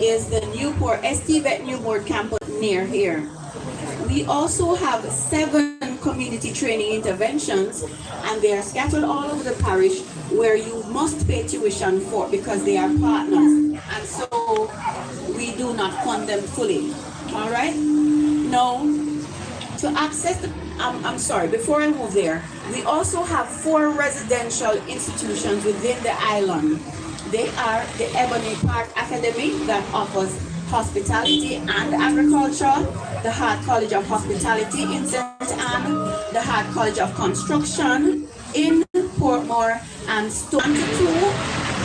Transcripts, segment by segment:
is the Newport, ST Vet Newport campus near here. We also have 7 community training interventions, and they are scattered all over the parish where you must pay tuition for because they are partners. And so we do not fund them fully. All right? Now, to access the, I'm sorry, before I move there, we also have 4 residential institutions within the island. They are the Ebony Park Academy that offers hospitality and agriculture, the Hart College of Hospitality in St. Anne, the Hart College of Construction in Portmore, and Stone 2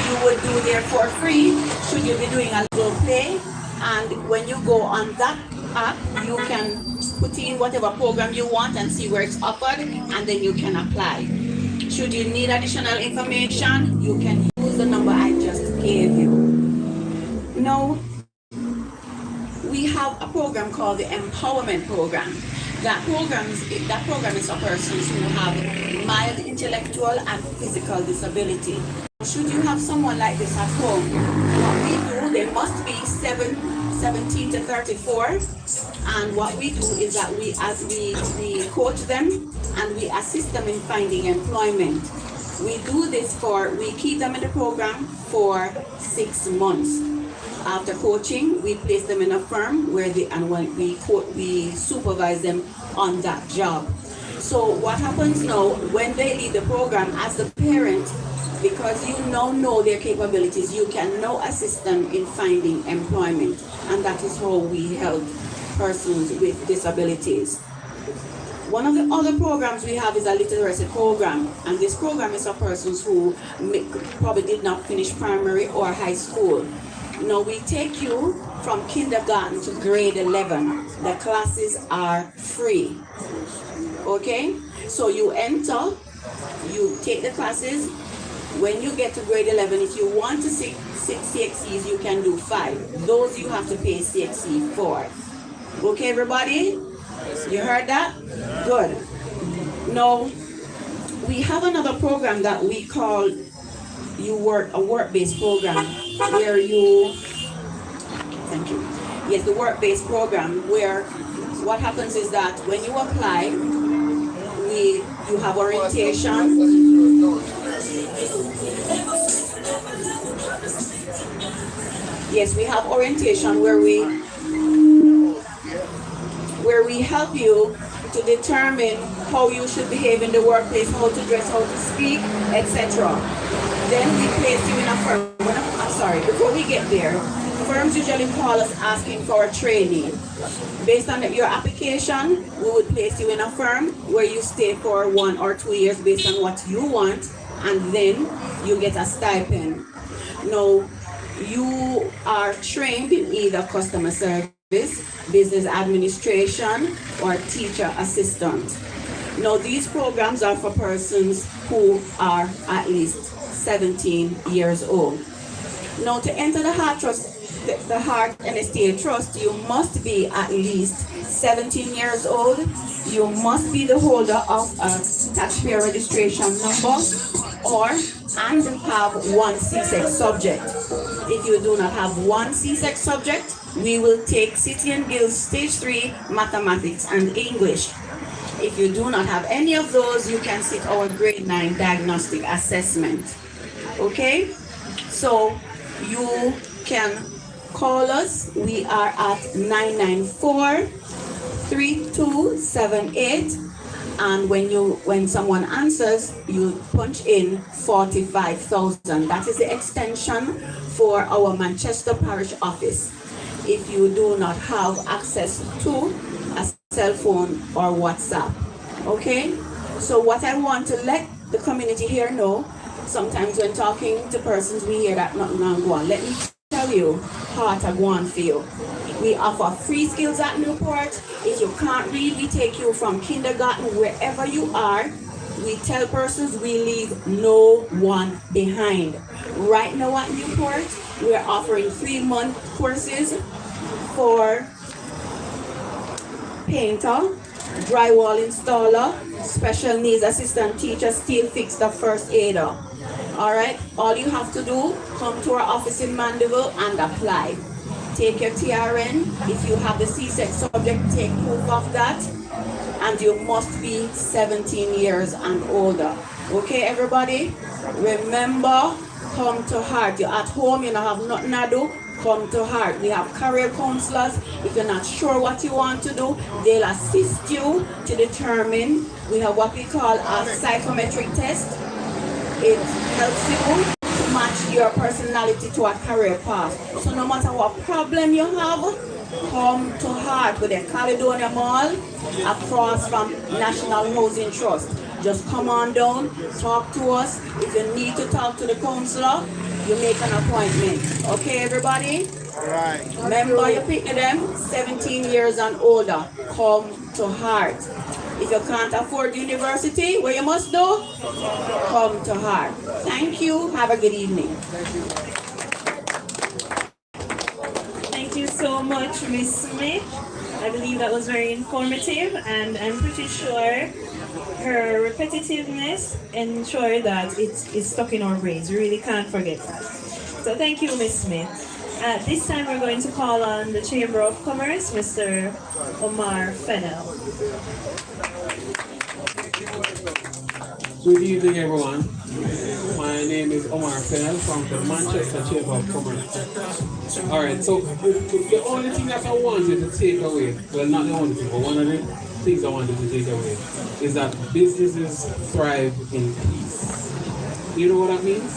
you would do there for free should you be doing a little play. And when you go on that app, you can put in whatever program you want and see where it's offered, and then you can apply. Should you need additional information, you can use the number I just gave you. Now, we have a program called the Empowerment Program. That program is for persons who have mild intellectual and physical disability. Should you have someone like this at home, what we do, they must be 17 to 34, and what we do is that we coach them and we assist them in finding employment. We do this we keep them in the program for 6 months. After coaching, we place them in a firm where we supervise them on that job. So what happens now, when they leave the program, as the parent, because you now know their capabilities, you can now assist them in finding employment. And that is how we help persons with disabilities. One of the other programs we have is a literacy program. And this program is for persons who probably did not finish primary or high school. Now we take you from kindergarten to grade 11. The classes are free. Okay? So you enter, you take the classes. When you get to grade 11, if you want to sit CXCs, you can do 5. Those you have to pay CXC for. Okay, everybody? You heard that? Good. Now, we have another program that we call a work-based program where thank you. Yes, the work-based program where what happens is that when you apply, you have orientation. Yes, we have orientation where we help you to determine how you should behave in the workplace, how to dress, how to speak, etc. Then we place you in a firm. Before we get there, firms usually call us asking for a training. Based on your application, we would place you in a firm where you stay for 1 or 2 years based on what you want, and then you get a stipend. Now, you are trained in either customer service, business administration, or teacher assistant. Now, these programs are for persons who are at least 17 years old. Now, to enter the Heart and Estate Trust, you must be at least 17 years old. You must be the holder of a taxpayer registration number and have 1 CSEC subject. If you do not have 1 CSEC subject, we will take City and Guilds Stage 3 Mathematics and English. If you do not have any of those, you can sit our grade 9 diagnostic assessment. Okay? So you can call us. We are at 994-3278. And when someone answers, you punch in 45,000. That is the extension for our Manchester Parish office. If you do not have access to a cell phone or WhatsApp. Okay? So what I want to let the community here know, sometimes when talking to persons, we hear that nothing go on. Let me tell you how to go on for you. We offer free skills at Newport. If you can't read, we take you from kindergarten, wherever you are. We tell persons we leave no one behind. Right now at Newport, we're offering 3-month courses for painter, drywall installer, special needs assistant teacher, steel fixer, first aider. All right, all you have to do, come to our office in Mandeville and apply. take your TRN. If you have the C-sex subject, take proof of that. And you must be 17 years and older. Okay, everybody? Remember, come to heart. You're at home, you don't have nothing to do, come to heart. We have career counselors. If you're not sure what you want to do, they'll assist you to determine. We have what we call a psychometric test. It helps you to match your personality to a career path. So no matter what problem you have, come to heart with the Caledonia Mall across from National Housing Trust. Just come on down, talk to us. If you need to talk to the counselor, you make an appointment. Okay, everybody? All right. Remember, you pick them 17 years and older. Come to heart. If you can't afford university, what you must do? Come to heart. Thank you. Have a good evening. Thank you so much, Miss Smith. I believe that was very informative, and I'm pretty sure her repetitiveness ensure that it is stuck in our brains. We really can't forget that. So thank you, Miss Smith. At this time, we're going to call on the Chamber of Commerce, Mr. Omar Fennell. Good evening, everyone. My name is Omar Fennell from the Manchester Chamber of Commerce. All right, so the only thing that I wanted to take away, well, not the only thing, but one of the things I wanted to take away is that businesses thrive in peace. You know what that means?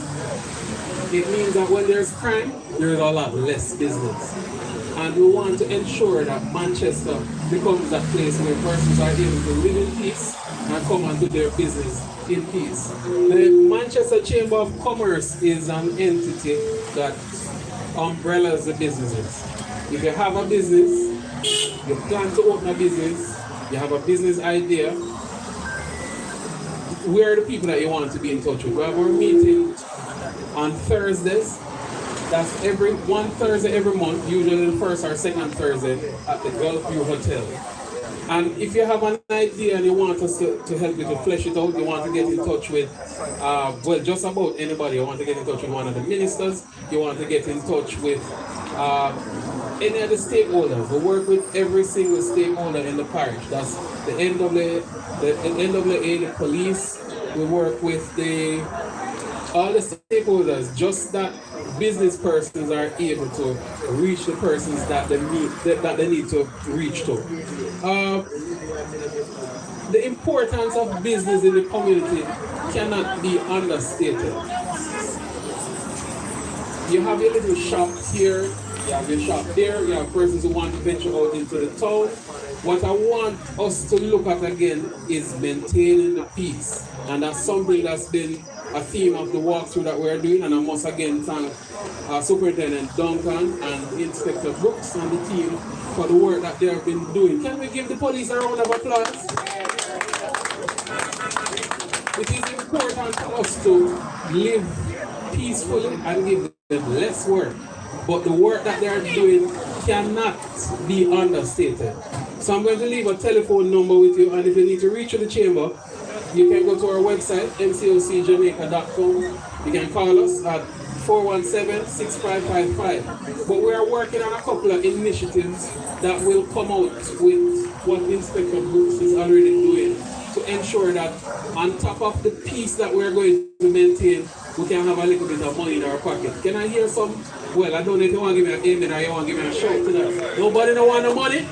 It means that when there's crime, there's a lot less business. And we want to ensure that Manchester becomes that place where persons are able to live in peace and come and do their business in peace. The Manchester Chamber of Commerce is an entity that umbrellas the businesses. If you have a business, you plan to open a business, you have a business idea, where are the people that you want to be in touch with? We have our meeting on Thursdays. That's one Thursday every month, usually the first or second Thursday at the Gulfview Hotel. And if you have an idea and you want us to help you to flesh it out, you want to get in touch with, well, just about anybody. You want to get in touch with one of the ministers, you want to get in touch with any of the stakeholders. We work with every single stakeholder in the parish. That's the NWA, the police. We work with all the stakeholders, just that business persons are able to reach the persons that they need to reach to. The importance of business in the community cannot be understated. You have your little shop here, you have your shop there, you have persons who want to venture out into the town. What I want us to look at again is maintaining the peace. And that's something that's been a theme of the walkthrough that we're doing, and I must again thank Superintendent Duncan and Inspector Brooks and the team for the work that they have been doing. Can we give the police a round of applause? It is important for us to live peacefully and give them less work, but the work that they are doing cannot be understated. So I'm going to leave a telephone number with you, and if you need to reach the chamber, you can go to our website, mcocjamaica.com. You can call us at 417-6555. But we are working on a couple of initiatives that will come out with what Inspector Brooks is already doing to ensure that on top of the peace that we're going to maintain, we can have a little bit of money in our pocket. Can I hear some? Well, I don't know if you want to give me an amen or you want to give me a shout to that. Nobody don't want no money?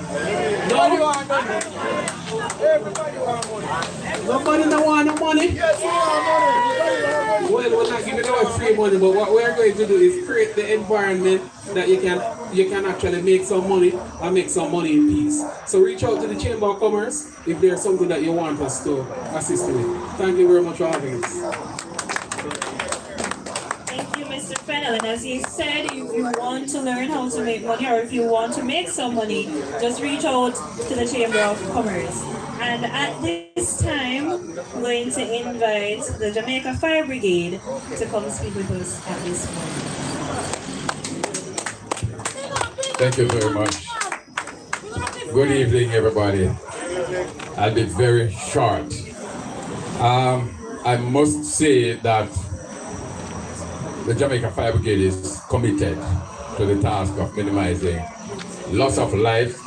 Nobody want money. Everybody want money. Nobody don't want no money? Yes, we want money. Well, we're not giving away free money, but what we're going to do is create the environment that you can actually make some money and make some money in peace. So reach out to the Chamber of Commerce if there's something that you want us to assist you with. Thank you very much for having us. Mr. Fennell, and as you said, if you want to learn how to make money or if you want to make some money, just reach out to the Chamber of Commerce. And at this time, I'm going to invite the Jamaica Fire Brigade to come speak with us at this moment. Thank you very much. Good evening, everybody. I'll be very short. I must say that the Jamaica Fire Brigade is committed to the task of minimizing loss of life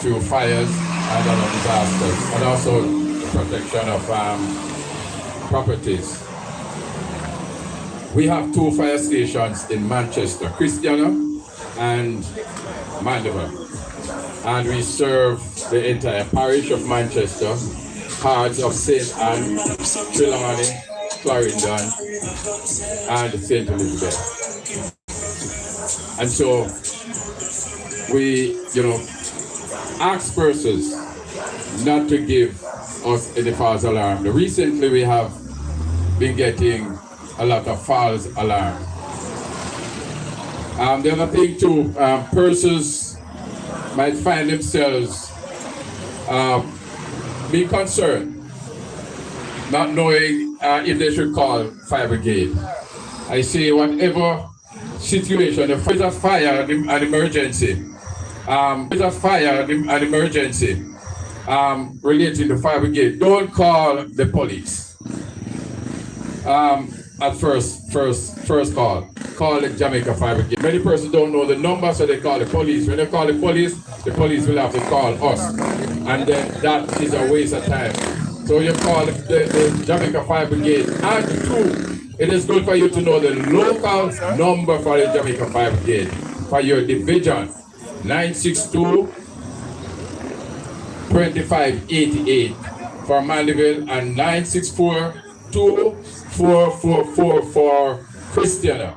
through fires and other disasters, and also protection of properties. We have 2 fire stations in Manchester, Christiana and Mandeville, and we serve the entire parish of Manchester, parts of St. Anne, Trelawney, Clarendon, and St. Elizabeth. And so we, ask persons not to give us any false alarm. Recently we have been getting a lot of false alarm. The other thing too, persons might find themselves being concerned, not knowing if they should call fire brigade. I say whatever situation, if there's a fire, an emergency, relating to fire brigade, don't call the police. At first call the Jamaica Fire Brigade. Many persons don't know the number, so they call the police. When they call the police will have to call us, and then that is a waste of time. So you call the Jamaica Fire Brigade, and 2, it is good for you to know the local number for the Jamaica Fire Brigade for your division, 962-2588 for Mandeville, and 964-2444 for Christiana.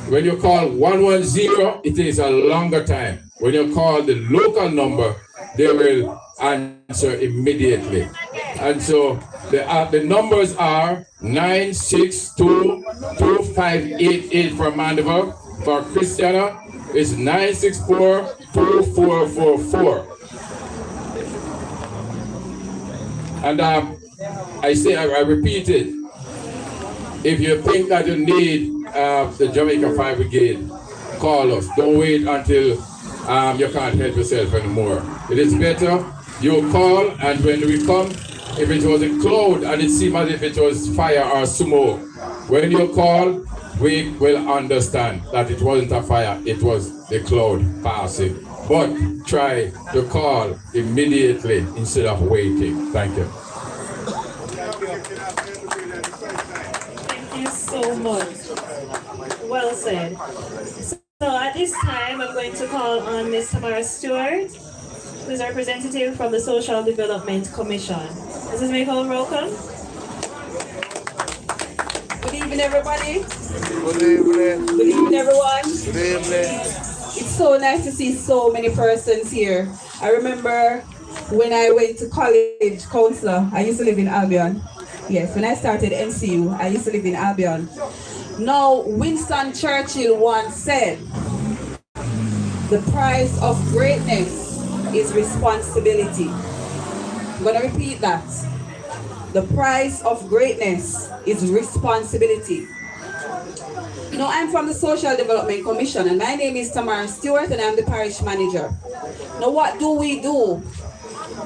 When you call 110, it is a longer time. When you call the local number, they will answer immediately. And so the numbers are 962-2588 for Mandeville. For Christiana, it's 964-2444. And I repeat it. If you think that you need the Jamaica Fire Brigade, call us. Don't wait until you can't help yourself anymore. It is better you call, and when we come, if it was a cloud and it seemed as if it was fire or smoke, when you call, we will understand that it wasn't a fire, it was the cloud passing. But try to call immediately instead of waiting. Thank you. Thank you so much. Well said. So at this time, I'm going to call on Ms. Tamara Stewart, who is a representative from the Social Development Commission. Mrs. Maycole, welcome. Good evening, everybody. Good evening. Good evening, everyone. Good evening. It's so nice to see so many persons here. I remember when I went to college counselor, I used to live in Albion. Yes, when I started NCU, I used to live in Albion. Now, Winston Churchill once said, the price of greatness is responsibility. I'm going to repeat that. The price of greatness is responsibility. Now, I'm from the Social Development Commission, and my name is Tamara Stewart, and I'm the parish manager. Now, what do?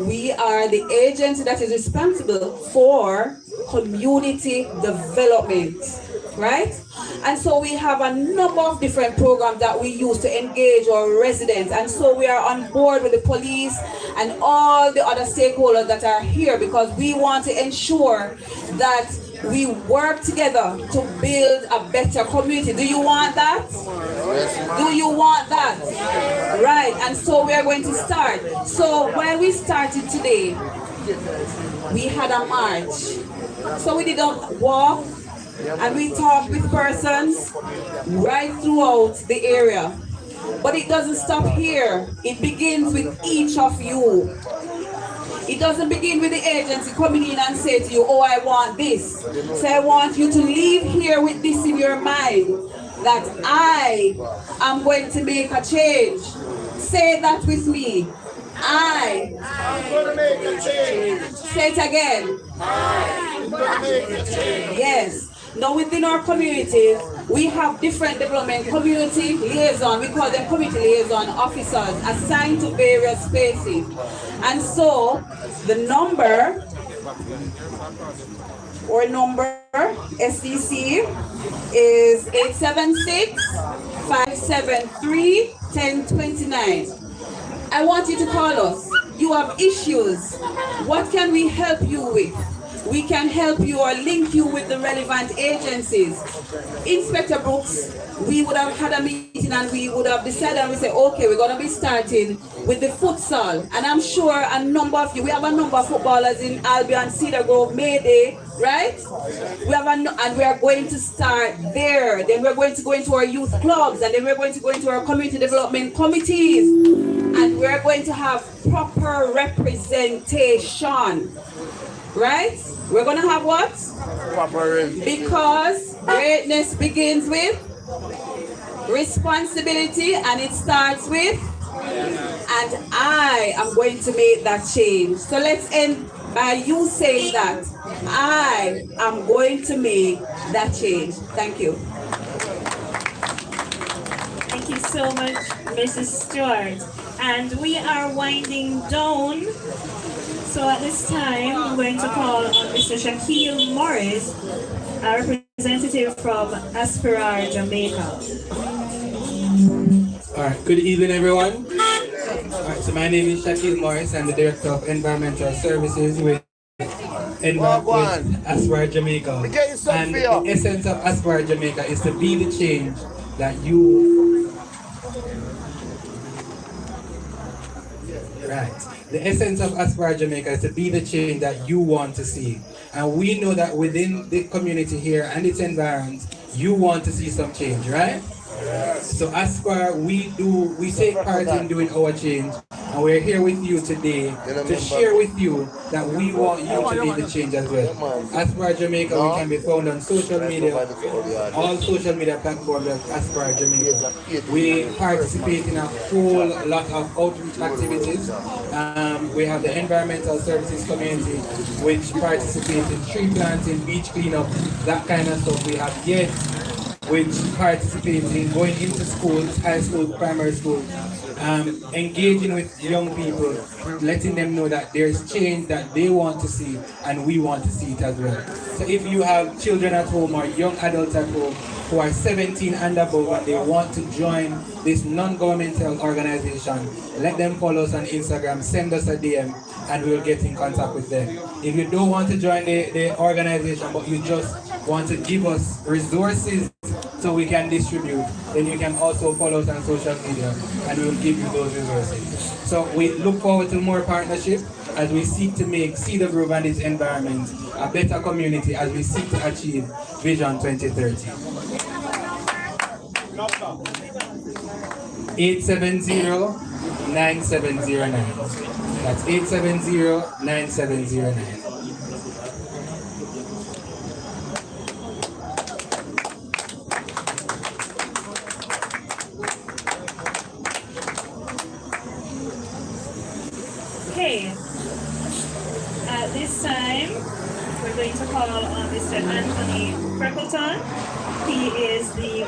We are the agency that is responsible for community development, right? And so we have a number of different programs that we use to engage our residents. And so we are on board with the police and all the other stakeholders that are here, because we want to ensure that we work together to build a better community. Do you want that? Do you want that? Right, and so we are going to start. So when we started today, we had a march. So we didn't walk, and we talked with persons right throughout the area. But it doesn't stop here. It begins with each of you. It doesn't begin with the agency coming in and say to you, oh, I want this. So I want you to leave here with this in your mind, that I am going to make a change. Say that with me. I'm going to make a change. Say it again. I'm going to make a change. Yes. Now within our communities, we have different development community liaison. We call them community liaison officers assigned to various spaces. And so the number SDC is 876-5 973-1029. I want you to call us. You have issues. What can we help you with? We can help you or link you with the relevant agencies. Inspector Brooks, we would have had a meeting and we would have decided and we say, okay, we're going to be starting with the futsal. And I'm sure a number of you, we have a number of footballers in Albion, Cedar Grove, Mayday, right? And we are going to start there. Then we're going to go into our youth clubs, and then we're going to go into our community development committees. And we're going to have proper representation, right? We're going to have what? Because greatness begins with responsibility, and it starts with, and I am going to make that change. So let's end by you saying that I am going to make that change. Thank you. Thank you so much, Mrs. Stewart. And we are winding down. So at this time, I'm going to call on Mr. Shaquille Morris, a representative from Aspirar, Jamaica. All right, good evening, everyone. All right, so my name is Shaquille Morris. I'm the Director of Environmental Services with Aspirar Jamaica. And the essence of Aspirar Jamaica is to be the change that you... Right. The essence of Aspirar Jamaica is to be the change that you want to see. And we know that within the community here and its environs, you want to see some change, right? So Aspire, we take part in doing our change, and we're here with you today to share with you that we want you to be the change as well. Aspire Jamaica, we can be found on social media, all social media platforms like Aspire Jamaica. We participate in a whole lot of outreach activities. We have the environmental services community, which participates in tree planting, beach cleanup, that kind of stuff. We have yet which participate in going into schools, high school, primary school, engaging with young people, letting them know that there's change that they want to see and we want to see it as well. So if you have children at home or young adults at home who are 17 and above and they want to join this non-governmental organization, let them follow us on Instagram, send us a DM, and we'll get in contact with them. If you don't want to join the organization but you just want to give us resources so we can distribute, then you can also follow us on social media and we will give you those resources. So we look forward to more partnership as we seek to make Cedar Grove and its environment a better community as we seek to achieve Vision 2030. 870-9709. That's 870-9709. Okay, at this time, we're going to call on Mr. Anthony Freckleton. He is the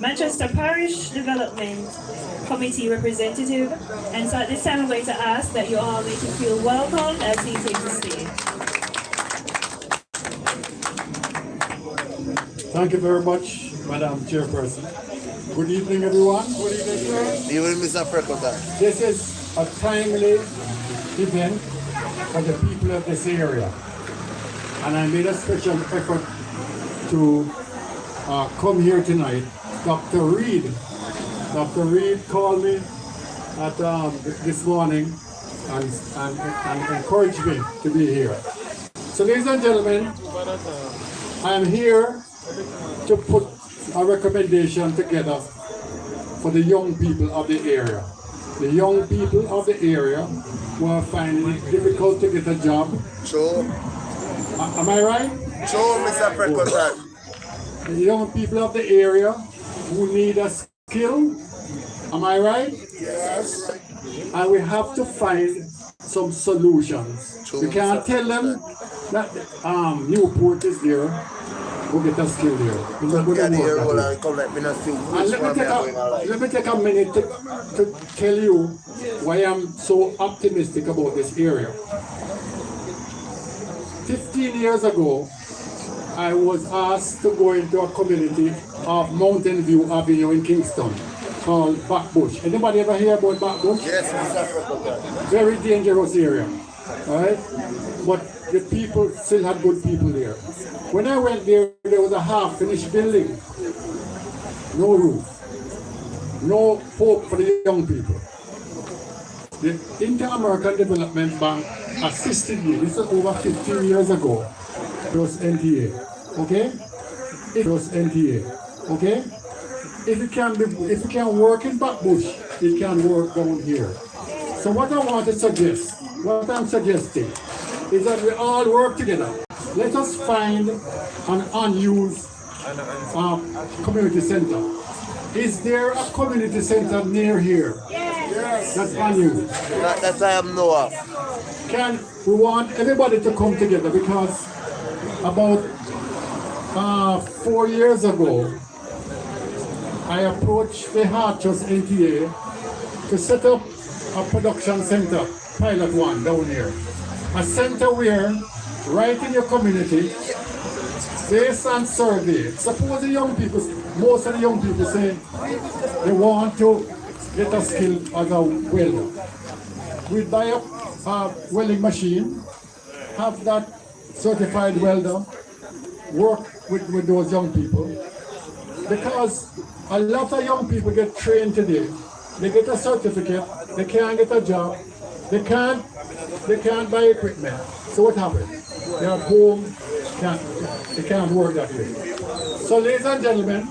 Manchester Parish Development Committee representative. And so at this time, I'm going to ask that you all make him feel welcome as he takes the stage. Thank you very much, Madam Chairperson. Good evening, everyone. Good evening, sir. Good evening, Mr. Freckleton. This is a timely event for the people of this area. And I made a special effort to come here tonight. Dr. Reed called me at this morning and encouraged me to be here. So ladies and gentlemen, I am here to put a recommendation together for the young people of the area. The young people of the area who are finding it difficult to get a job. Sure. Am I right? Sure, Mr. Freckleton. The young people of the area who need a skill. Am I right? Yes. And we have to find some solutions. Sure, We can't tell them that Newport is there. Go get a skill there. It's not going to work that way. And let me take a minute to tell you why I'm so optimistic about this area. 15 years ago, I was asked to go into a community of Mountain View Avenue in Kingston called Backbush. Anybody ever hear about Backbush? Yes, Mr. Freckleton. Very dangerous area, right? But the people still had good people there. When I went there, there was a half-finished building. No roof. No hope for the young people. The Inter-American Development Bank assisted me. This was over 15 years ago. It was NTA. Okay? It was NTA. Okay? If you can work in Backbush, it can work down here. So what I want to suggest, what I'm suggesting, is that we all work together. Let us find an unused community center. Is there a community center near here? Yes. That's unused. That I am know of. We want everybody to come together because about 4 years ago, I approached the Harchers NTA to set up a production center, pilot one down here. A center where, right in your community, based on survey, suppose the young people, most of the young people say they want to get a skill as a welder. We buy a welding machine, have that certified welder, work with those young people. Because a lot of young people get trained today. They get a certificate, they can't get a job, they can't buy equipment. So what happens? They're at home, they can't work that way. So ladies and gentlemen,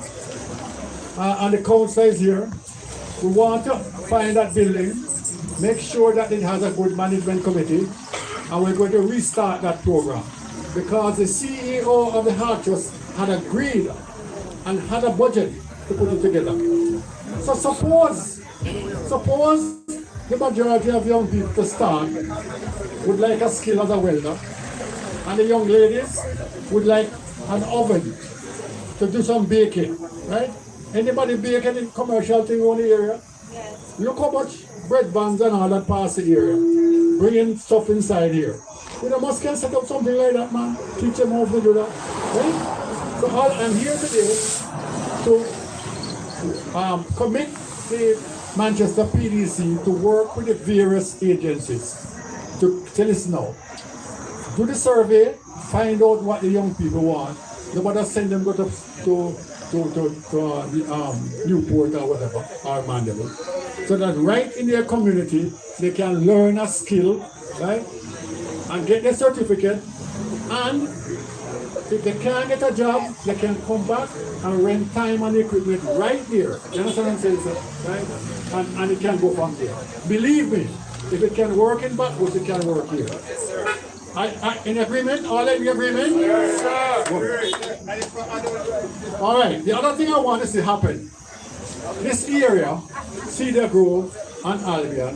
and the council is here, we want to find that building, make sure that it has a good management committee, and we're going to restart that program. Because the CEO of the Harchers had agreed and had a budget to put it together. So suppose the majority of young people to start would like a skill as a welder, and the young ladies would like an oven to do some baking, right? Anybody baking in commercial thing on the area? Yes. Look how much bread buns and all that pass the area. Bringing stuff inside here. You know, must can set up something like that, man. Teach them how to do that. Right? So I'm here today to commit the Manchester PDC to work with the various agencies to tell us now. Do the survey, find out what the young people want. Nobody send them go to Newport or whatever, or Mandeville. So that right in their community, they can learn a skill, right? And get their certificate. And if they can't get a job, they can come back and rent time and equipment right there. You understand what I'm saying, sir? Right? And it can go from there. Believe me, if it can work in Backwood, it can work here. In agreement? All in agreement? Yes, sir. All right. The other thing I want to see happen. This area, Cedar Grove and Albion,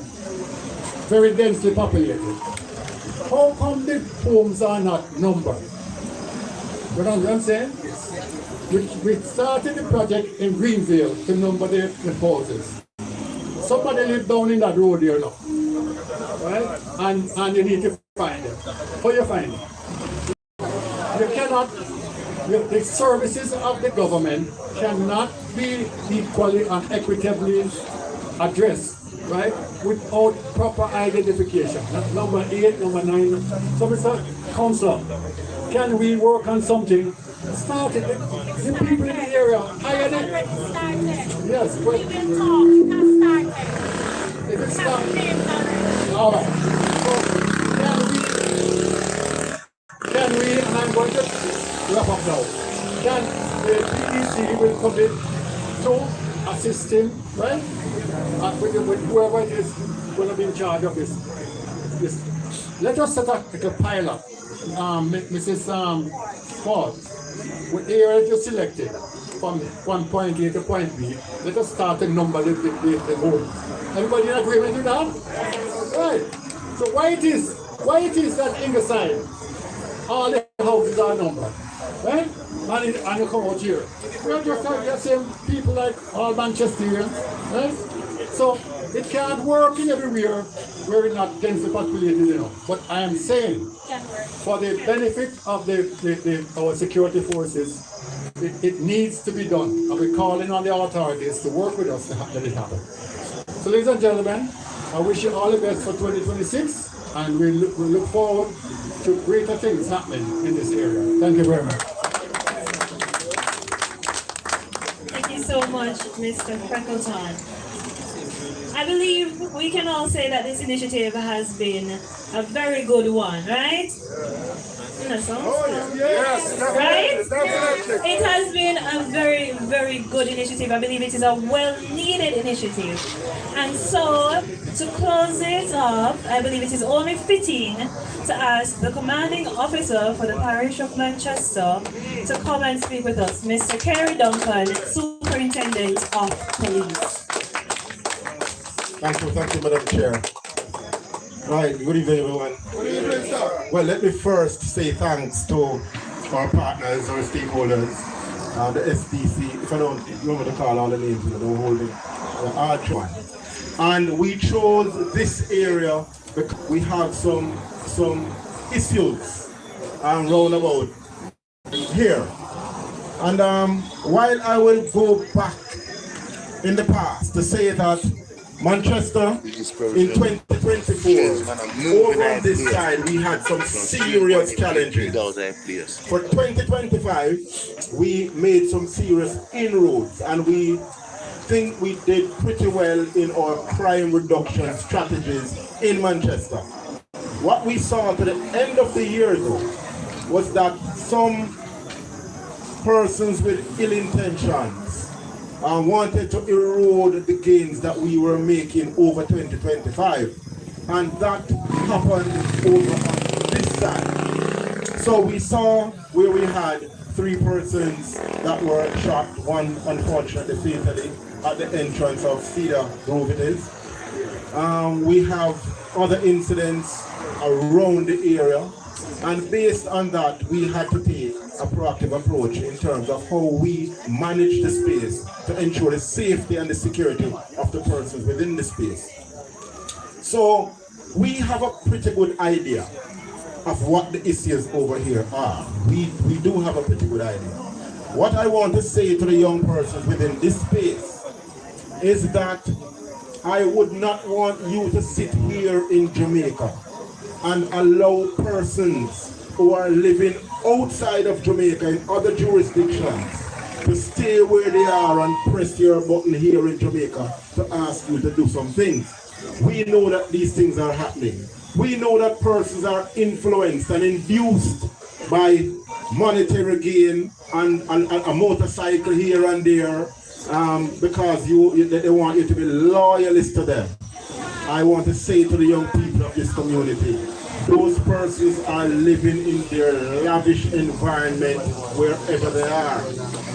very densely populated. How come the homes are not numbered? You know what I'm saying? We started the project in Greenville to number the houses. Somebody live down in that road here now. Right? And you need to find them. How you find them? You cannot, the services of the government cannot be equally and equitably addressed, right? Without proper identification. That's number 8, number 9. So Mr. Councillor, can we work on something? Start it. The people in the area, hire them. Yes, but if it's not, all right. So can we, and I'm going to wrap up now. Can the PDC will come in to assist him, right? With whoever is going to be in charge of this. Let us set up like a pilot. Mrs. Ford, with the area you selected from one point A to point B, let us start to number the home. Everybody in agreement with that? Right. So why it is that Ingleside, all the houses are numbered, right? And you come out here. We are just like the same people like all Manchesterians, right? So it can't work in everywhere where it's not densely populated, you know. But I am saying, for the benefit of our security forces, it needs to be done. And we're calling on the authorities to work with us to let it happen. So ladies and gentlemen, I wish you all the best for 2026, and we look forward to greater things happening in this area. Thank you very much. Thank you so much, Mr. Freckleton. I believe we can all say that this initiative has been a very good one, right? Yes, right? It has been a very, very good initiative. I believe it is a well-needed initiative. And so, to close it off, I believe it is only fitting to ask the commanding officer for the parish of Manchester to come and speak with us, Mr. Kerry Duncan, Superintendent of Police. Thank you, Madam Chair. Right, good evening, everyone. Good evening, sir. Well, let me first say thanks to our partners, our stakeholders, the SDC. If I don't remember to call all the names, I don't hold it. The arch one. And we chose this area because we have some issues roundabout here. And while I will go back in the past to say that Manchester in 2024, over on this side, we had some serious challenges. For 2025, we made some serious inroads, and we think we did pretty well in our crime reduction strategies in Manchester. What we saw at the end of the year, though, was that some persons with ill intentions wanted to erode the gains that we were making over 2025, and that happened over on this side. So we saw where we had 3 persons that were shot, one unfortunately fatally at the entrance of Cedar Grove it is. We have other incidents around the area, and based on that we had to take a proactive approach in terms of how we manage the space to ensure the safety and the security of the persons within the space. So we have a pretty good idea of what the issues over here are. We do have a pretty good idea. What I want to say to the young persons within this space is that I would not want you to sit here in Jamaica and allow persons who are living outside of Jamaica in other jurisdictions to stay where they are and press your button here in Jamaica to ask you to do some things. We know that these things are happening. We know that persons are influenced and induced by monetary gain and a motorcycle here and there because they want you to be loyalist to them. I want to say to the young people of this community, those persons are living in their lavish environment wherever they are.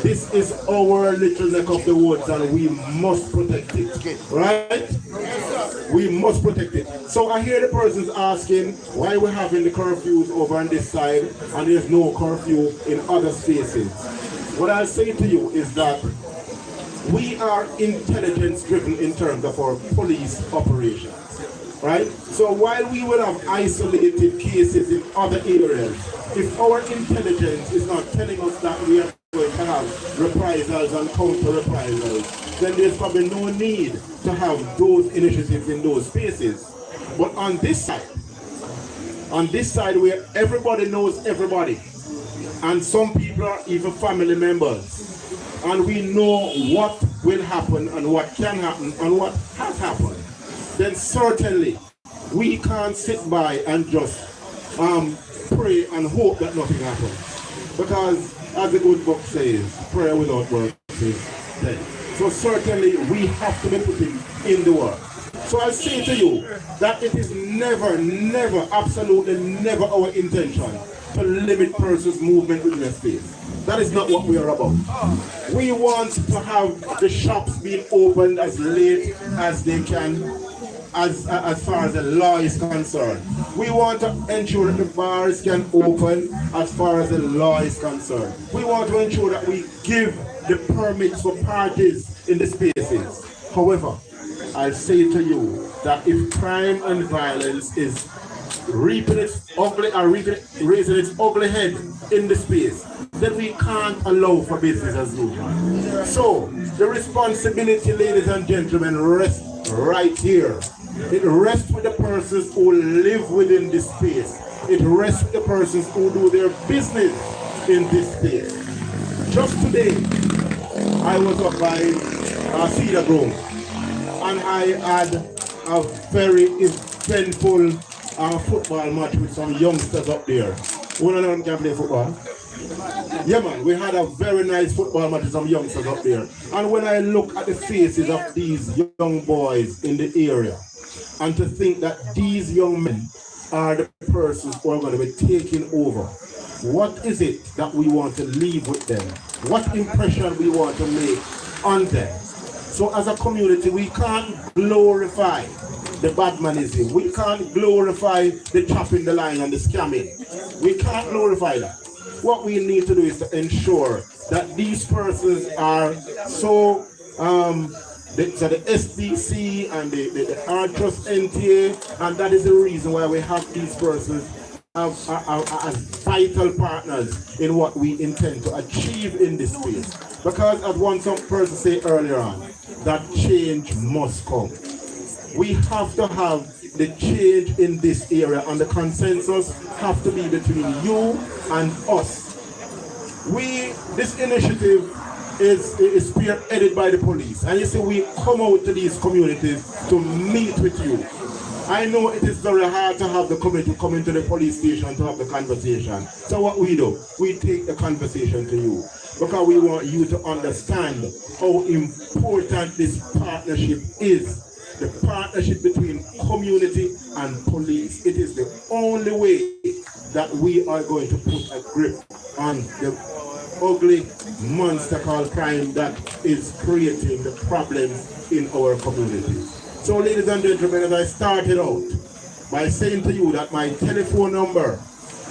This is our little neck of the woods and we must protect it, right? We must protect it. So I hear the persons asking why we're having the curfews over on this side and there's no curfew in other spaces. What I'll say to you is that we are intelligence driven in terms of our police operations. Right? So while we will have isolated cases in other areas, if our intelligence is not telling us that we are going to have reprisals and counter-reprisals, then there's probably no need to have those initiatives in those spaces. But on this side where everybody knows everybody, and some people are even family members, and we know what will happen and what can happen and what has happened, then certainly we can't sit by and just pray and hope that nothing happens. Because as the good book says, prayer without works is dead. So certainly we have to be putting in the work. So I say to you that it is never, absolutely never our intention to limit persons' movement within a space. That is not what we are about. We want to have the shops being opened as late as they can, as far as the law is concerned. We want to ensure that the bars can open as far as the law is concerned. We want to ensure that we give the permits for parties in the spaces. However, I'll say to you that if crime and violence is reaping its ugly or raising its ugly head in the space, then we can't allow for business as usual. So the responsibility, ladies and gentlemen, rests right here. It rests with the persons who live within this space. It rests with the persons who do their business in this space. Just today, I was up by Cedar Grove, and I had a very eventful football match with some youngsters up there. One of them can play football. Yeah, man, we had a very nice football match with some youngsters up there. And when I look at the faces of these young boys in the area, and to think that these young men are the persons who are going to be taking over, what is it that we want to leave with them? What impression we want to make on them? So as a community, we can't glorify the badmanism. We can't glorify the chopping the line and the scamming. We can't glorify that. What we need to do is to ensure that these persons are so the SDC and the Trust NTA, and that is the reason why we have these persons as vital partners in what we intend to achieve in this space. Because as one some person said earlier on, that change must come. We have to have the change in this area, and the consensus have to be between you and us. This initiative is spearheaded by the police, and you see we come out to these communities to meet with you. I know it is very hard to have the community come into the police station to have the conversation. So what we do, we take the conversation to you, because we want you to understand how important this partnership is. The partnership between community and police. It is the only way that we are going to put a grip on the ugly monster called crime that is creating the problems in our community. So ladies and gentlemen, as I started out by saying to you that my telephone number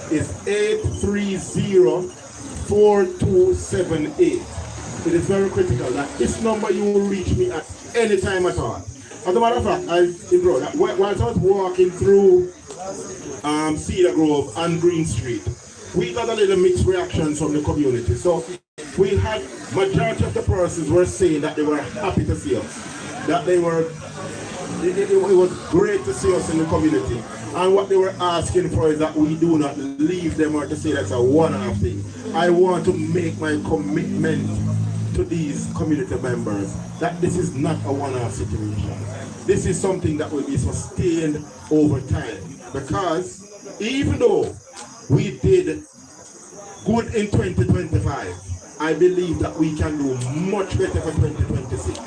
is 830-4278. It is very critical that this number you will reach me at any time at all. As a matter of fact, whilst I was walking through Cedar Grove and Green Street, we got a little mixed reactions from the community. So we had majority of the persons were saying that they were happy to see us, that they were, it was great to see us in the community. And what they were asking for is that we do not leave them or to say that's a one-off thing. I want to make my commitment to these community members that this is not a one-off situation. This is something that will be sustained over time, because even though we did good in 2025, I believe that we can do much better for 2026.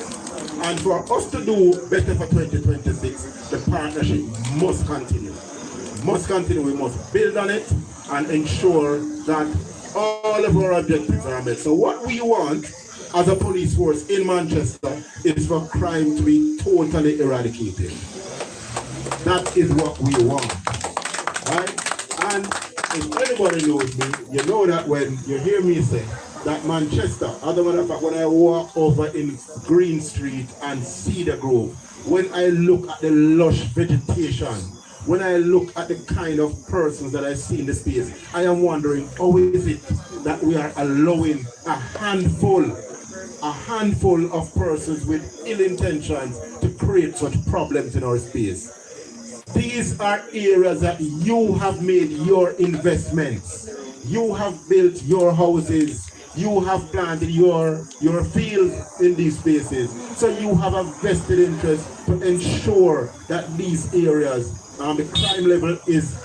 And for us to do better for 2026, the partnership must continue. Must continue. We must build on it and ensure that all of our objectives are met. So what we want as a police force in Manchester is for crime to be totally eradicated. That is what we want, right? And if anybody knows me, you know that when you hear me say that Manchester, as a matter of fact, when I walk over in Green Street and Cedar Grove, when I look at the lush vegetation, when I look at the kind of persons that I see in the space, I am wondering, how is it that we are allowing a handful of persons with ill intentions to create such problems in our space? These are areas that you have made your investments. You have built your houses. You have planted your fields in these spaces. So you have a vested interest to ensure that these areas, the crime level is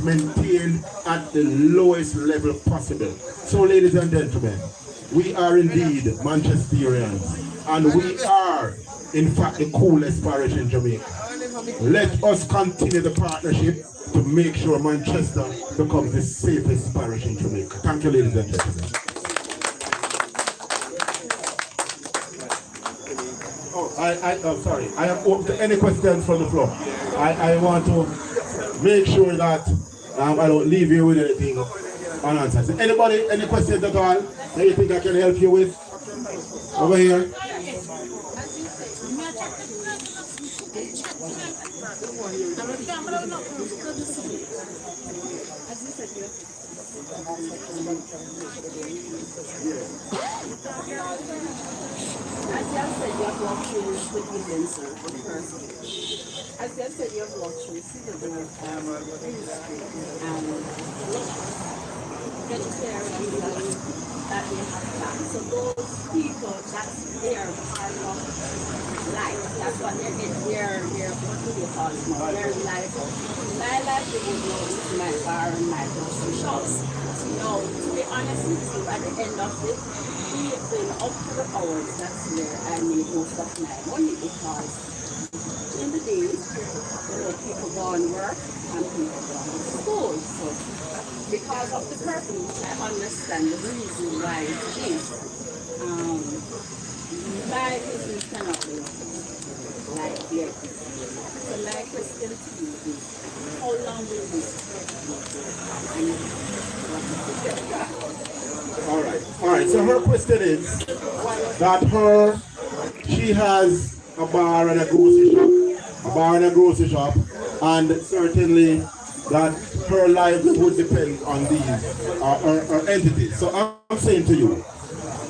maintained at the lowest level possible. So ladies and gentlemen, we are indeed Manchesterians, and we are in fact the coolest parish in Jamaica. Let us continue the partnership to make sure Manchester becomes the safest parish in Jamaica. Thank you, ladies and gentlemen. I'm sorry. I am open to any questions from the floor. I want to make sure that I don't leave you with anything unanswered. Anybody, any questions at all that you think I can help you with? Over here. As you have said, you have walked through the building, sir, the first. As you have said, you have walked through civil vegetarian that they have done. So those people, that's their part of life. That's what their what do they call it now? Their life. My livelihood now is my bar and my grocery shops. Now, to be honest with you, at the end of it, even up to the hours, that's where I make most of my money, because in the day, people go and work and people go to school. So because of the purpose, I understand the reason why it is. My business cannot be like this. So my question to you is, how long will this All right. So her question is that she has a bar and a grocery shop, and certainly that her livelihood depends on these her entities. So I'm saying to you,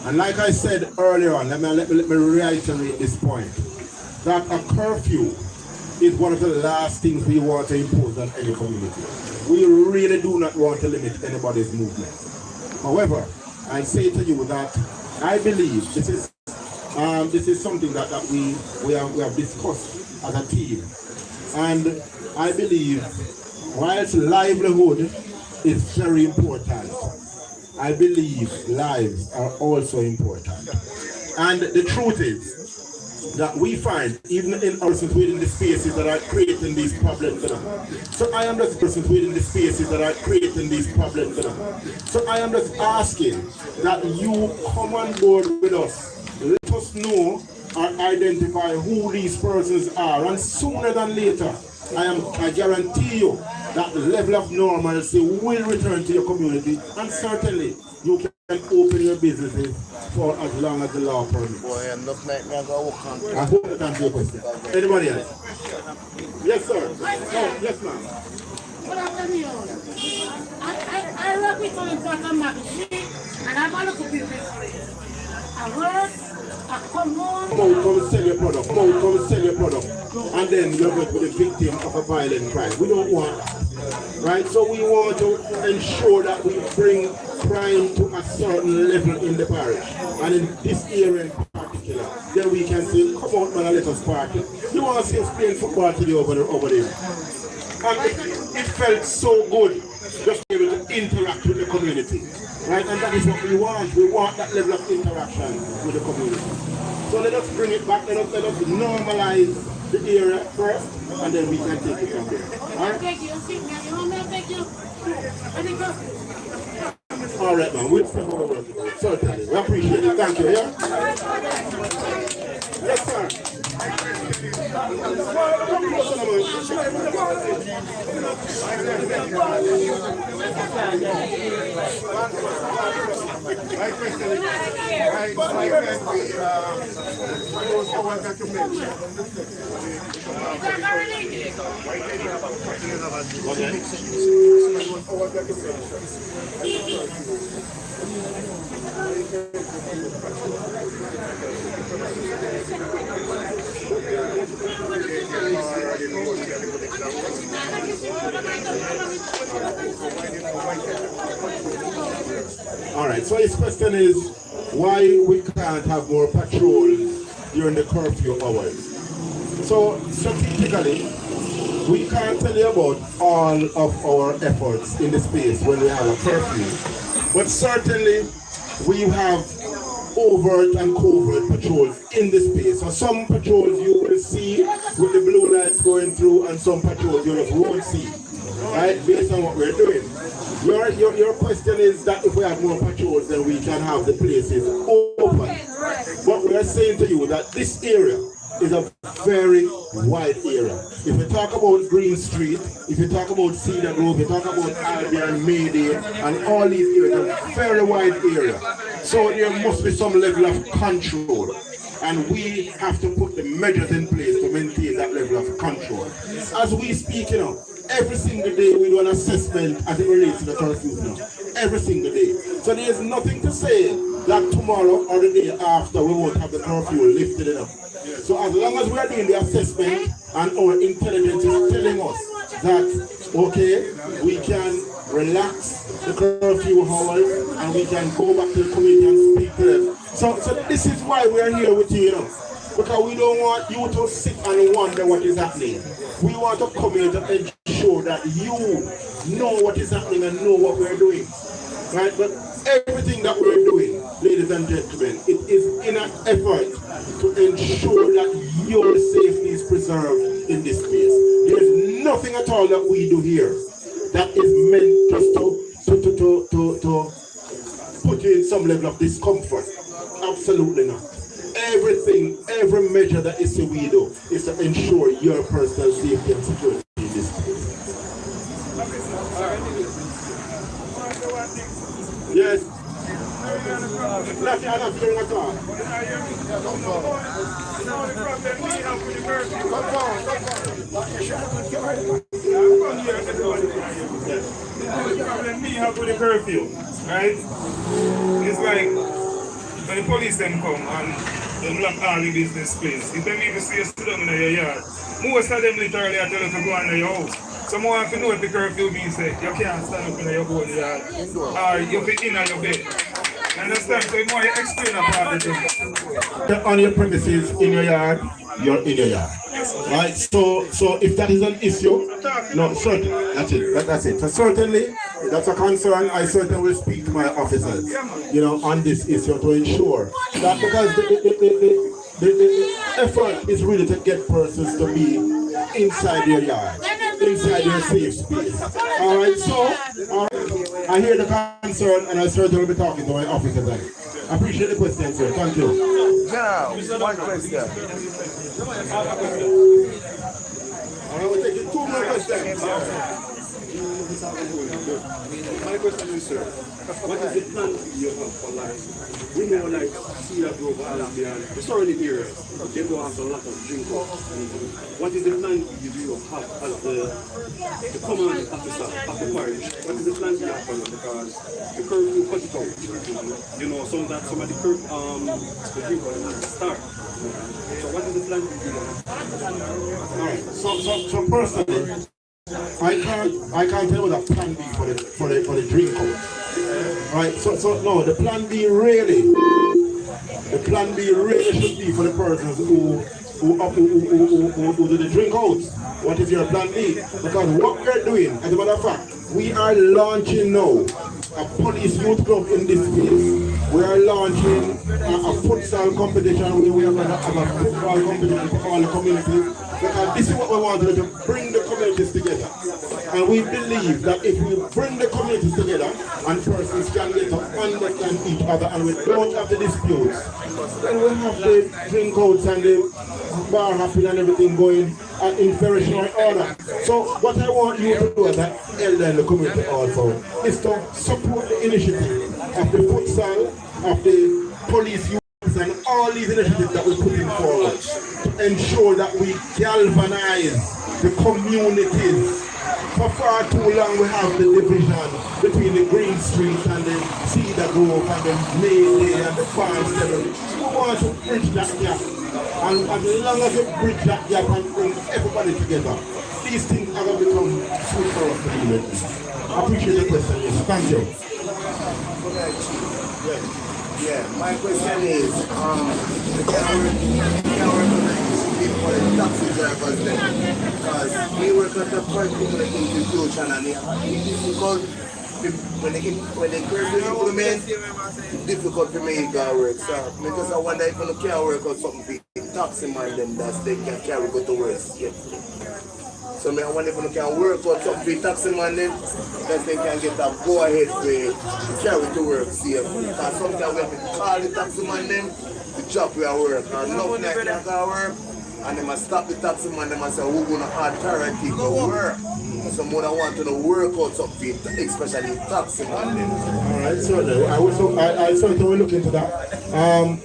and like I said earlier on, let me reiterate this point, that a curfew is one of the last things we want to impose on any community. We really do not want to limit anybody's movement. However, I say to you that I believe this is something that we have discussed as a team, and I believe whilst livelihood is very important, I believe lives are also important. And the truth is that we find, even in our persons within the spaces that are creating these problems. So I am just persons within the spaces that are creating these problems. So I am just asking that you come on board with us. Let us know or identify who these persons are, and sooner than later, I guarantee you that level of normalcy will return to your community, and certainly you can open your businesses for as long as the law permits. Boy, and look like me, I hope that answers your question. Anybody else? Yes, sir. Oh, yes, ma'am. Good afternoon. I work with some important market, and I'm all looking for people. I work, I come home. Come sell your product. Come sell your product. And then you're going to be the victim of a violent crime. We don't want that. Right? So we want to ensure that we bring crime to a certain level in the parish. And in this area in particular, then we can say, come on, man, and let us party. You want to see us playing football today over there. And it felt so good just to be able to interact with the community. Right? And that is what we want. We want that level of interaction with the community. So let us bring it back. Let us normalize the area first, and then we can take it from there. All right? Thank you. Thank you. All right, man. We'll send over. Certainly. We appreciate it. Thank you. Yeah? Yes, sir. All right, so his question is why we can't have more patrols during the curfew hours. So strategically, we can't tell you about all of our efforts in the space when we have a curfew, but certainly we have overt and covert patrols in the space. So some patrols you will see with the blue lights going through, and some patrols you just won't see, right, based on what we're doing. Your question is that if we have more patrols, then we can have the places open. But we are saying to you that this area is a very wide area. If you talk about Green Street, if you talk about Cedar Grove, you talk about Albion, Mayday, and all these areas, a very wide area. So there must be some level of control. And we have to put the measures in place to maintain that level of control. As we speak, every single day we do an assessment as it relates to the curfew now. Every single day. So there is nothing to say that tomorrow or the day after we won't have the curfew lifted enough. So as long as we are doing the assessment and our intelligence is telling us that, okay, we can relax the curfew hours and we can go back to the community and speak to them. So this is why we are here with you, because we don't want you to sit and wonder what is happening. We want to come here to ensure that you know what is happening and know what we're doing. Right? But everything that we're doing, ladies and gentlemen, it is in an effort to ensure that your safety is preserved in this place. There's nothing at all that we do here that is meant just to put you in some level of discomfort. Absolutely not. Everything, every measure that is we do is to ensure your personal safety and security in this place. Yes. Lothian, I'm hearing a car. The problem we have with the curfew, right? It's like when the police them come and they lock all the business place. If them even see you sit down in your yard, most of them literally are telling you to go into your house. So more if you know what the curfew means, say you can't stand up in your own yard or you'll be in your bed. You understand? So the more you explain about the thing. On your premises, in your yard, you're in your yard. Right? So if that is an issue, no, certainly, that's it. So certainly, that's a concern. I certainly will speak to my officers, on this issue to ensure that, because the effort is really to get persons to be inside their yard, inside their safe space. All right, so I hear the concern, and I certainly will be talking to my officers. I appreciate the question, sir. Thank you. Now, one question. I will take you 2 more questions. My question is, sir, what is the plan you have for life? We know, like, Cedar Grove, LOTHIAN, the surrounding areas, they go have a lot of drink. What is the plan you have as the command officer of the parish? What is the plan you have for them? Because the curfew cut it out. Some of the drink start. So what is the plan you have? All right. So personally, I can't tell you what the plan B for the drink out. Right, so no, the plan B really should be for the persons who do the drink out. What is your plan B? Because what we're doing, as a matter of fact, we are launching now a police youth club in this place. We are launching a futsal competition. We are going to have a football competition for all the communities. Because this is what we want to do, to bring the communities together. And we believe that if we bring the communities together and persons can get to understand each other and we don't have the disputes, then we have the drink outs and the bar hopping and everything going in very short order. So what I want you to do as an elder in the community also is to support the initiative of the futsal, of the police youth, and all these initiatives that we're putting forward to ensure that we galvanize the communities. For far too long we have the division between the Green Street and the Cedar Grove and the Mayday and the Farmstead. We want to bridge that gap. And as long as we bridge that gap and bring everybody together, these things are going to become sweet for us to deal with. I appreciate the question, yes. Thank you. Yeah, my question is, for the taxi drivers then, because we work at a particular institution and it's difficult when the curfew implement, it's difficult to make it work. So because I wonder if you can't work out something for taxi man them that they can carry go to work. Yeah. So I wonder if you can work out something for taxi man them that they can get a go ahead to carry to work safe. Because sometimes we have to call the taxi man them to drop where work and nothing like that can work. And they must stop the taxi man, they must say, who gonna authority to work? Someone that want to work out something, especially taxi man. Alright, so I certainly will look into that.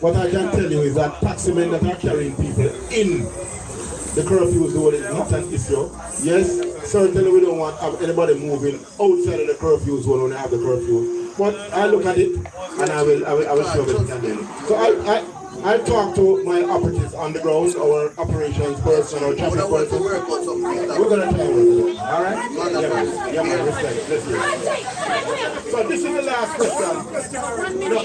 What I can tell you is that taxi men that are carrying people in the curfew zone is not an issue. Yes, certainly we don't want anybody moving outside of the curfew zone when they have the curfew. But I look at it and I will show what we can do. So I'll talk to my operatives on the ground, our operations person, our traffic person. We're gonna try with it. Alright? Yeah, man, respect. Let's do it. So this is the last question. No.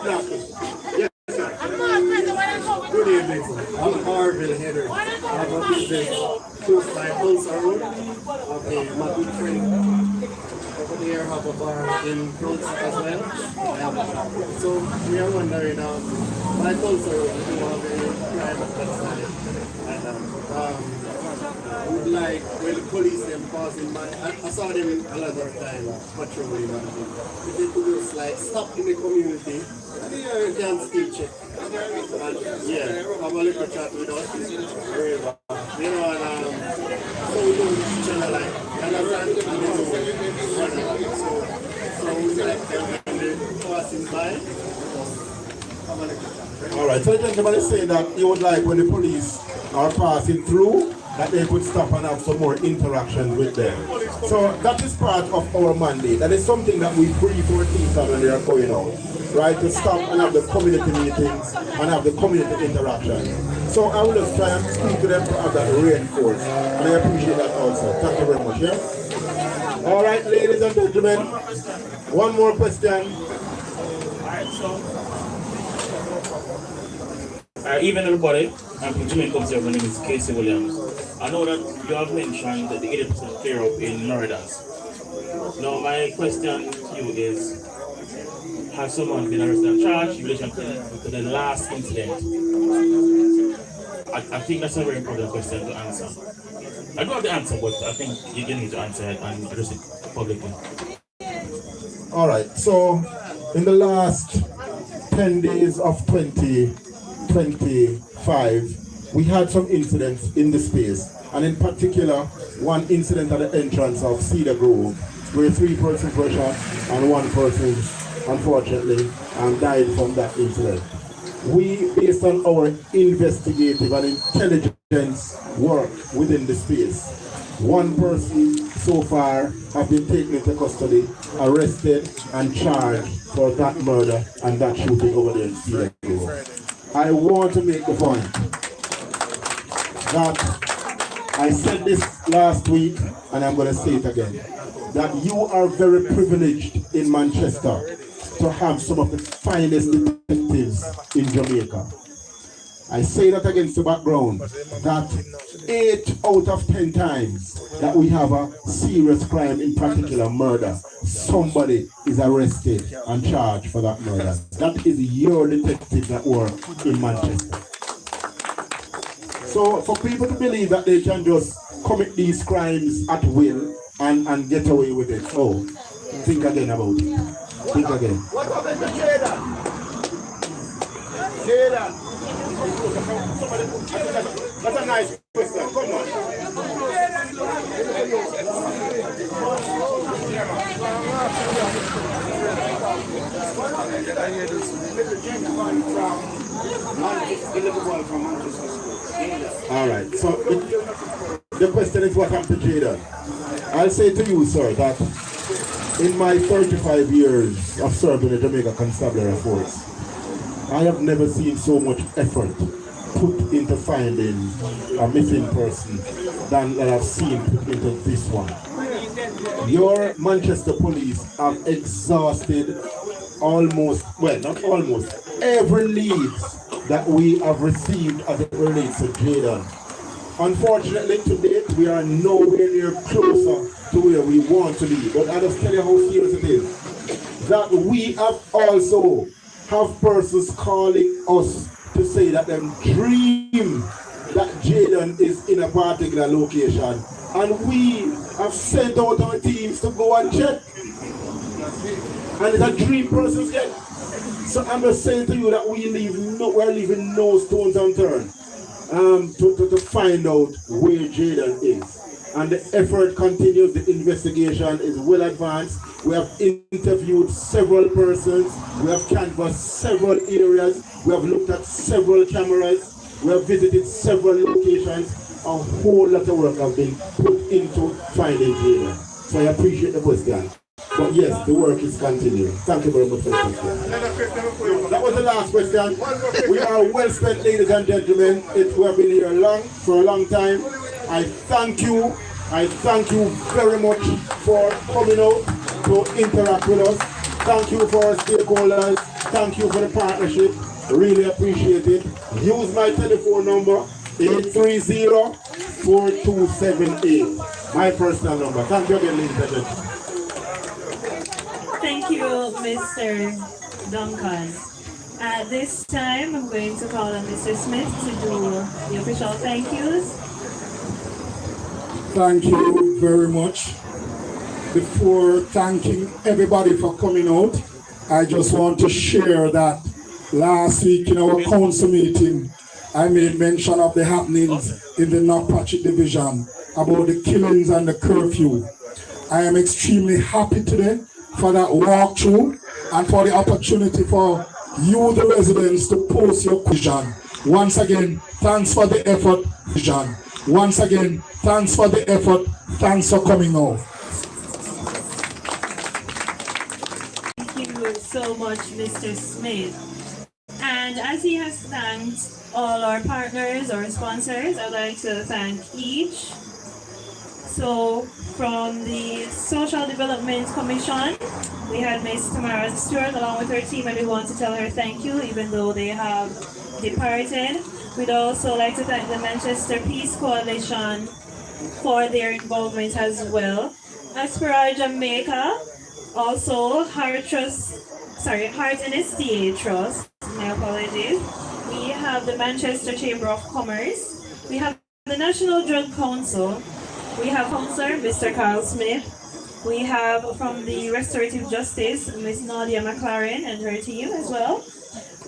Last question. Good evening. I'm Harville Header. I have a business close by Tulsa Road. Okay, my good friend over there have a bar in Tulsa as well. I have a shop. So we are wondering, by Tulsa Road, we do have a crime of that side. And I would like, when the police them passing by, I saw them a lot of times patrolling and if they could just like stop in the community, you can still check. And yeah, have a little chat with us. You know, and so we don't each other like, and I'm trying to do so we like them when they're passing by. Have a little chat. Alright, so the gentleman is saying that you would like when the police are passing through, that they could stop and have some more interaction with them. So that is part of our mandate. That is something that we brief our teams on when they are going out. Right, to stop and have the community meetings and have the community interaction. So I will just try and speak to them to have that reinforced. And I appreciate that also. Thank you very much, yeah? Alright, ladies and gentlemen, one more question. Even everybody, I'm from Jamaica, my name is Casey Williams. I know that you have mentioned that the 80% clear up in murders. Now my question to you is, has someone been arrested and charged in relation to the last incident? I think that's a very important question to answer. I don't have the answer, but I think you need to answer it and address it publicly. Alright, so in the last 10 days of 2025, we had some incidents in the space, and in particular, one incident at the entrance of Cedar Grove, where 3 persons were shot and 1 person, unfortunately, died from that incident. We, based on our investigative and intelligence work within the space, 1 person so far have been taken into custody, arrested and charged for that murder and that shooting over there in Cedar Grove. I want to make the point that I said this last week and I'm going to say it again, that you are very privileged in Manchester to have some of the finest detectives in Jamaica. I say that against the background that 8 out of 10 times that we have a serious crime, in particular murder, somebody is arrested and charged for that murder. That is your detectives that work in Manchester. So for people to believe that they can just commit these crimes at will and get away with it, oh, think again about it. Think again. What happened to Jada? Jada. That's a nice question. Come on. All right. So the question is, what happened to Jada? I'll say to you, sir, that in my 35 years of serving the Jamaica Constabulary Force, I have never seen so much effort put into finding a missing person than that I've seen put into this one. Your Manchester police have exhausted almost, well, not almost, every lead that we have received as it relates to Jada. Unfortunately, to date, we are nowhere near closer to where we want to be. But I'll just tell you how serious it is. That we have also have persons calling us to say that them dream that Jaden is in a particular location. And we have sent out our teams to go and check. And it's a dream persons get. So I'm just saying to you that we're leaving no stones unturned to find out where Jaden is. And the effort continues, the investigation is well advanced. We have interviewed several persons, we have canvassed several areas, we have looked at several cameras, we have visited several locations. A whole lot of work has been put into finding Jaden. So I appreciate the question. But yes, the work is continuing. Thank you very much for the question. That was the last question. We are well spent, ladies and gentlemen. We have been here for a long time. I thank you very much for coming out to interact with us. Thank you for our stakeholders. Thank you for the partnership. Really appreciate it. Use my telephone number, 830-4278. My personal number. Thank you again, ladies and gentlemen. Thank you, Mr. Duncan. At this time, I'm going to call on Mr. Smith to do the official thank yous. Thank you very much. Before thanking everybody for coming out, I just want to share that last week in our council meeting, I made mention of the happenings in the North Patrick division about the killings and the curfew. I am extremely happy today for that walkthrough and for the opportunity for you, the residents, to post your question. Once again, thanks for the effort, vision. Once again, thanks for the effort. Thanks for coming out. Thank you so much, Mr. Smith. And as he has thanked all our partners, our sponsors, I'd like to thank each. So from the Social Development Commission, we had Ms. Tamara Stewart along with her team, and we want to tell her thank you even though they have departed. We'd also like to thank the Manchester Peace Coalition for their involvement as well. As per our Jamaica, also Heart and STA Trust, my apologies. We have the Manchester Chamber of Commerce. We have the National Drug Council. We have Councillor Mr. Carl Smith. We have from the Restorative Justice, Ms. Nadia McLaren and her team as well.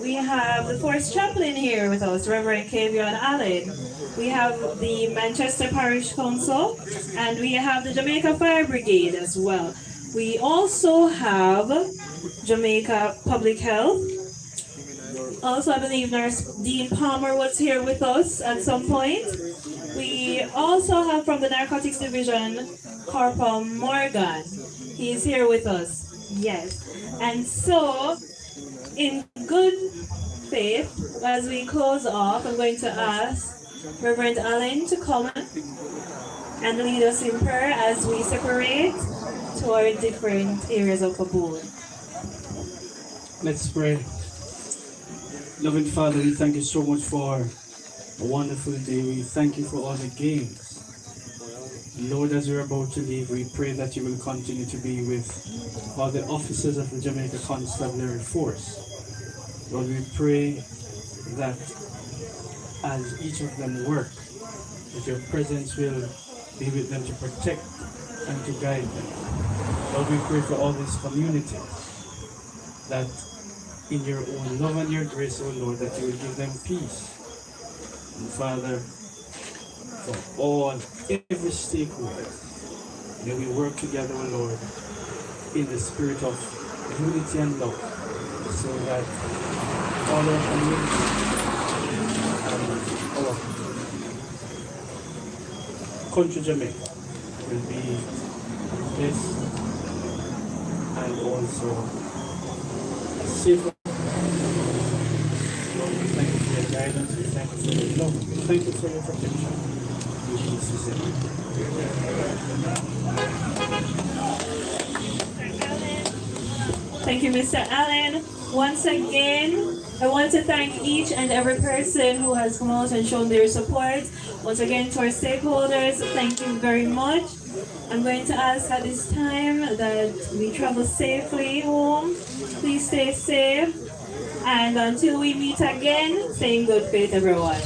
We have the Force Chaplain here with us, Reverend Kavion Allen. We have the Manchester Parish Council, and we have the Jamaica Fire Brigade as well. We also have Jamaica Public Health. Also, I believe Nurse Dean Palmer was here with us at some point. We also have from the Narcotics Division, Corporal Morgan. He is here with us. Yes. And so, in good faith, as we close off, I'm going to ask Reverend Allen to come and lead us in prayer as we separate to our different areas of abode. Let's pray. Loving Father, we thank you so much for a wonderful day. We thank you for all the games. Lord, as we're about to leave, we pray that you will continue to be with all the officers of the Jamaica Constabulary Force. Lord, we pray that as each of them work, that your presence will be with them to protect and to guide them. Lord, we pray for all these communities, that in your own love and your grace, O Lord, that you will give them peace. And Father, for every stakeholder, may we work together, O Lord, in the spirit of unity and love, so that all our community and our country Jamaica will be blessed and also safer. Lord, we thank you for your guidance, we thank you for your love, we thank you for your protection. In Jesus' name. Thank you, Mr. Allen. Once again, I want to thank each and every person who has come out and shown their support. Once again, to our stakeholders, thank you very much. I'm going to ask at this time that we travel safely home. Please stay safe. And until we meet again, stay in good faith, everyone.